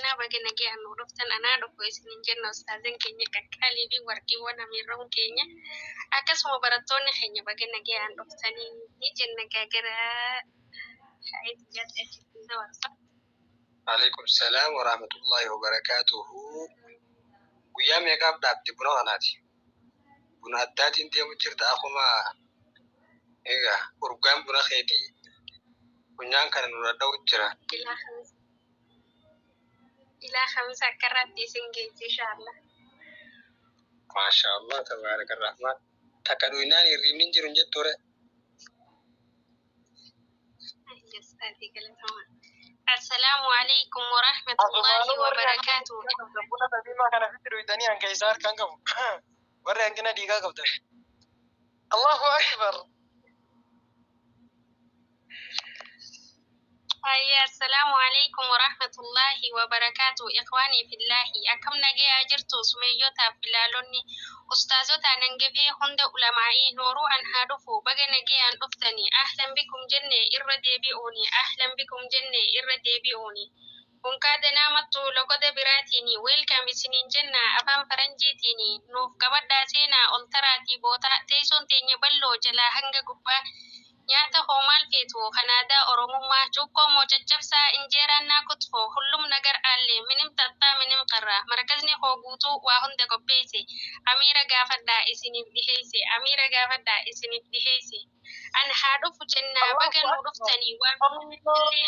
جنة بجنة جي أنو رفتن أنا دكتور إسنين جنة أستاذن كيني ككالي بي وركي وانا ميرون كيني أكاس مباراتون خيني بجنة جي أن رفتني جنة كجرا شايد جات إتزوج. عليكم السلام ورحمة الله وبركاته. ويا ميقاب دابتي بنو أناتي بنو أداتي انتي مجرد أخوما إيغا أرقام بنا خيدي ونيان كان نردو جرا إلى خمسة كرات سنجي إن شاء الله. ما شاء الله تبارك الرحمن. تكادوينان يريمين جرون جتورة. السلام عليكم ورحمة الله وبركاته. الله أكبر. هيا السلام عليكم ورحمة الله وبركاته إخواني في الله أكم نجي أجرتو سميوتا فلالوني أستاذوتا ننجبي هند علمائي نورو أن هادفو بغي نجي أن أفتني أهلا بكم جنة إردي بيوني أهلا بكم جنة إردي بيوني ونكاد نامتو لقد براتيني ويلكم بسنين جنة أفهم فرنجيتيني نوف كبدا سينا ألتراتي بوتا تيسون تيني بلو جلا هنگا قبا nyaata hoomaal feetu kanaadaa oromummaa cuukkoo moocacabsaa injeeraan naa kutfoo hullum nagar aallee minim tattaa minim qarraa markazni hoo guutuu waa hunda qopheesse amiira gaafadhaa isiniif dhiheesse amiira gaafadhaa isiniif dhiheesse an haa dhufu jennaa baga nu dhuftanii waan illee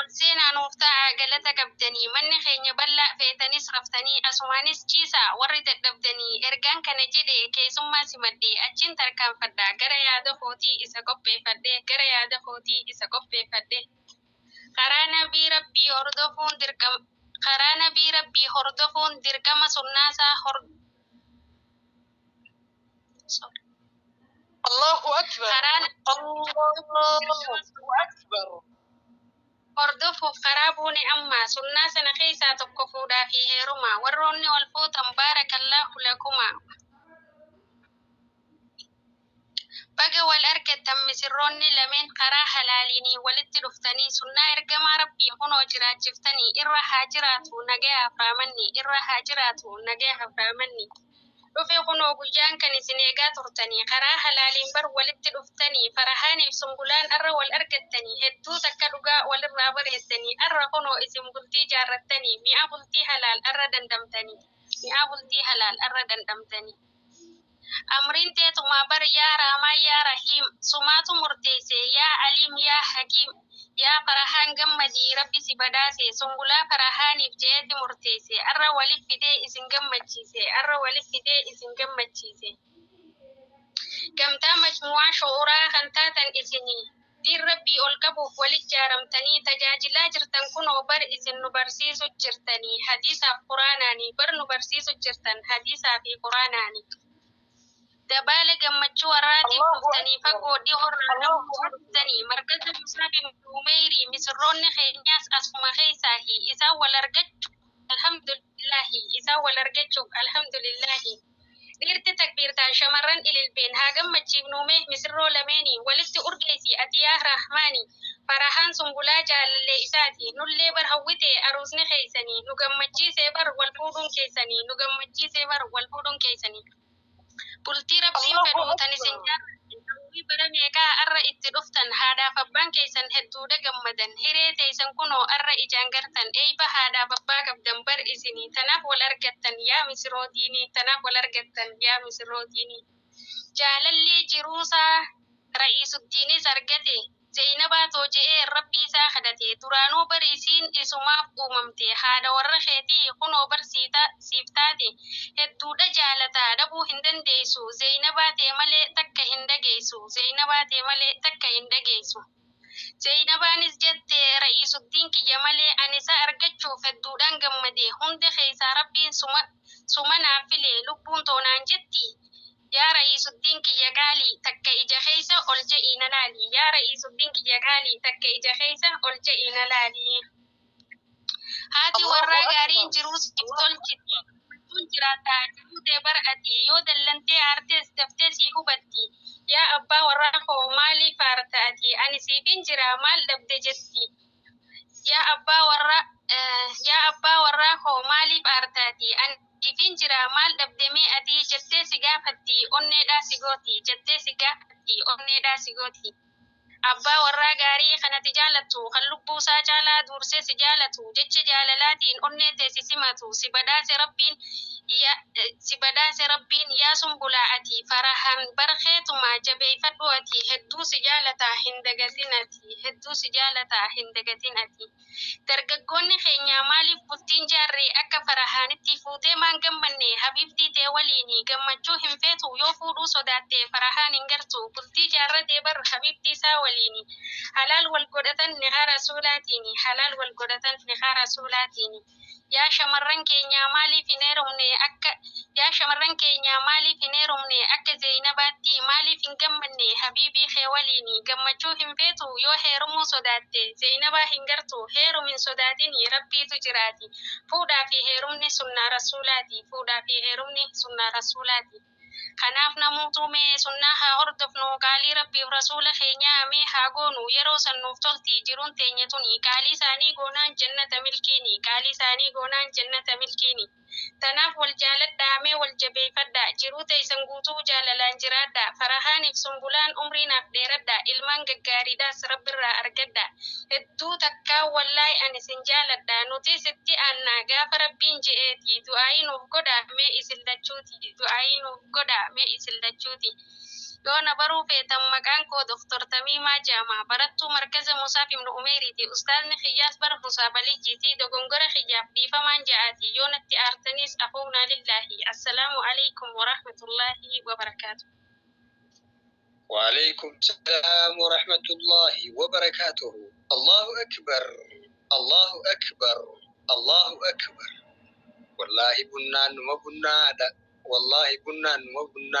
Olseenaa nuuf ta'a galata qabdanii manni keenya bal'aa feetanis raftanii asumaanis ciisaa warri dadhabdanii ergaan kana jedhe keessummaa simadhee achiin tarkaanfadhaa gara yaada kootii isa qopheeffadhee gara yaada kootii isa qopheeffadhee karaa nabii rabbii hordofuun dirqama sunnaasaa Allahu Akbar. Allahu Akbar. hordofuuf karaa buune amma sunnaa sana keessaa tokko fuudhaa fi heeruma warroonni wal fuutan baarakallaahu lakuma baga wal argattan misirroonni lameen karaa halaaliinii walitti dhuftanii sunnaa ergamaa rabbii kunoo jiraachiftanii irra haa jiraatu nagaya hafraamanni irra haa jiraatu nagaya hafraamanni dhufe kunoo guyyaan kan isin eegaa turtanii karaa halaaliin bar walitti dhuftanii farahaaniif sungulaan arra wal argattanii hedduu takka dhugaa walirraa bareettanii arra kunoo isin bultii jaarrattanii mi'a bultii halaal arra dandamtanii amriin teetumaa bar yaa raamaa yaa rahiim sumaatu murteesse yaa aliim yaa hakiim yaa farahaan gammadii rabbi si badhaase sungulaa farahaaniif jeeti murteesse arra walif fidee isin gammachiise gamtaa majmuwaa shu'uraa kan taatan isinii diin rabbii ol qabuuf walit jaaramtanii tajaajilaa jirtan kunoo bar isin nu barsiisu jirtanii hadiisaaf quraanaanii bar nu barsiisu jirtan hadiisaa fi quraanaanii dabaale gammachuu warraatiif dhuftanii fagoo dhihoorraa namootanii markaza musaafi umeyrii misirroonni keenyaas asuma keessaahi isaan wal argachuuf alhamdulillahi dhiirti takbiirtaan shamarran ililbeen haa gammachiifnuume misirroo lameenii walitti urgeessi ati yaa rahmaani farahaan sungulaa jaalallee isaati nullee bar hawwitee aruusni keessanii nu gammachiisee bar wal fuudhuun keessanii bultii rabbiin fedhu tan isin jaarratti bara meeqaa arra itti dhuftan haadhaaf abbaan keessan hedduudha gammadan hiree teessan kunoo arra ijaan gartan eeyba haadhaaf abbaa qabdan bar isinii tanaaf wal argattan yaa misirrootiinii jaalallee jiruusaa ra'iisuddiinis argate Zainabaa je'ee rabbii isaa kadhate duraanuu bariisiin isumaaf uumamte haadha warra keetii kunoo barsiita siif taate hedduudha jaalataa dhabuu hin dandeessu Zainabaa tee malee takka hin dhageessu Zainabaanis jette ra'iisuddiin kiyya malee ani isa argachuuf hedduudhaan gammade hunda keessaa rabbiin suma naaf file lubbuun toonaan jetti yaa ra'iisuddiin kiyya qaalii takka ija keessa ol je'ii na laali yaa ra'iisuddiin kiyya qaalii takka ija keessa ol je'ii na laali haati warraa gaariin jiruus tolchiti tun jiraata jirutee bar'ati yoo dallantee aartees daftee sii hubatti yaa abbaa warraa koo maaliif aartaati ani siifin jira maal dhabde jetti yaa ifin jira maal dhabdemee ati jettee si gaafatti onneedhaa si gooti jettee si gaafatti onneedhaa si gooti. Abbaa warraa gaarii kanati jaalatu kan lubbuusaa caalaa dursee si jaalatu jecha jaalalaatiin onnee tee si simatu si badhaase rabbiin yaa sumbulaa ati farahan barkeetuma jabeeffadhu ati hedduu si jaalataa hin dagatin ati. Dargaggoonni keenya maaliif bultiin jaarree akka farahaanitti fuutee maan gammanne habiibtii tee waliini gammachuu hin feetu yoo fuudhuu sodaatte farahaan hin gartu bultii jaarratee bar habiibtii isaa waliini halaal wal godhatan niqaa rasuulaatiini. Yaa shamarran keenya maaliif hin heerumne akka Zeynabaatti maaliif hin gammanne habiibii kee waliini gammachuu hin feetu yoo heerumuu sodaatte Zeynabaa hin gartu heerumin sodaatini rabbiitu jiraati. Fuudhaa fi heerumni sunnaa rasuulaati. Kanaaf namuutu mee sunnaa haa hordofnu qaalii rabbiif rasuula keenyaa mee haa goonu yeroo sannuuf tolti jiruun teenya tuni qaalii isaanii goonaan jannata milkiini. Tanaaf wal jaaladhaa mee wal jabeeffadhaa jiruu teessan guutuu jaalalaan jiraadhaa farahaaniif sumbulaan umriinaaf dheeradhaa ilmaan gaggaariidhaas rabbirraa argadhaa. Hedduu takkaa wallahi ani sin jaaladhaa nuti sitti aannaa gaafa rabbiin je'eeti du'aayii nuuf godhaa mee isin lachuuti. Yoo na baruu feetan maqaan koo Dr. Tamiimaa Jaamaa barattuu markaza Musaaf ibnu Umeeriiti. Ustaazni Xiyyaas bar Musaa Balijjiiti dogongora xiyyaaf dhiifamaan ja'aati yoo natti aartanis afuunaa lillaahi. Assalaamu alaikum warahmatullaahi wabarakaatu. وعليكم السلام ورحمة الله وبركاته. الله أكبر الله أكبر الله أكبر. والله بنان وبنان والله بنان وبنان